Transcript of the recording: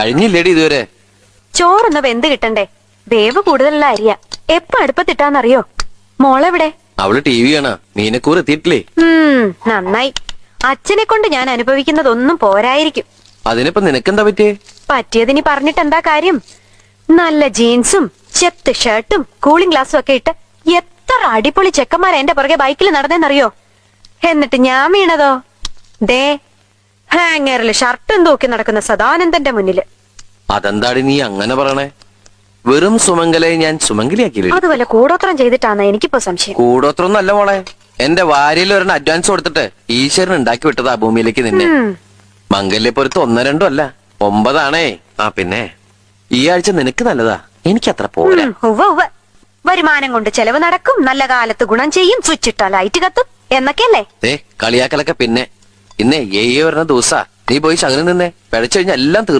കഴിഞ്ഞില്ലേടി ഇതുവരെ? ചോറൊന്ന് വെന്ത് കിട്ടണ്ടേ? വേവ് കൂടുതലുള്ള അരിയ. എപ്പ അടുപ്പത്തിട്ടാന്നറിയോ? മോളെവിടെ? അവള് ടി വി കാണാ. മീനക്കൂർ എത്തിയിട്ടില്ലേ? നന്നായി. അച്ഛനെ കൊണ്ട് ഞാൻ അനുഭവിക്കുന്നതൊന്നും പോരായിരിക്കും. അതിനിപ്പോ നിനക്കെന്താ പറ്റിയേ? പറ്റിയതിനി പറഞ്ഞിട്ട് എന്താ കാര്യം? നല്ല ജീൻസും ചെത്ത് ഷർട്ടും കൂളിംഗ് ഗ്ലാസും ഒക്കെ ഇട്ട് എത്ര അടിപൊളി ചെക്കന്മാർ എന്റെ പുറകെ ബൈക്കിൽ നടന്നേന്നറിയോ? എന്നിട്ട് ഞാൻ വീണതോ ദേ ഹാങ്ങറിൽ ഷർട്ടും തൂക്കി നടക്കുന്ന സദാനന്ദന്റെ മുന്നില്. അതെന്താടി നീ അങ്ങനെ പറയണേ? വെറും സുമംഗലയെ ഞാൻ സുമംഗലിയാക്കിയില്ലേ? അതുപോലെ കൂടോത്രം ചെയ്തിട്ടാണ് എനിക്കിപ്പോ സംശയം. കൂടോത്രൊന്നും അല്ല മോളെ. എന്റെ വാരിയിൽ ഒരെണ്ണം അഡ്വാൻസ് കൊടുത്തിട്ട് ഈശ്വരൻ ഉണ്ടാക്കി വിട്ടതാ ഭൂമിയിലേക്ക് നിന്നെ. മംഗല്യപ്പൊരുത്ത് 1, 2 അല്ല 9 ആ പിന്നെ ഈ ആഴ്ച നിനക്ക് നല്ലതാ, എനിക്കത്ര പോരാ. വരുമാനം കൊണ്ട് ചെലവ് നടക്കും, നല്ല കാലത്ത് ഗുണം ചെയ്യും, സ്വിച്ച് ഇട്ടാ ലൈറ്റ് കത്തും എന്നൊക്കെയല്ലേ? കളിയാക്കലൊക്കെ പിന്നെ. ഇന്നേ 7 ദിവസാ. നീ പോയി ശകലം നിന്നേ. പിഴച്ചു കഴിഞ്ഞാൽ എല്ലാം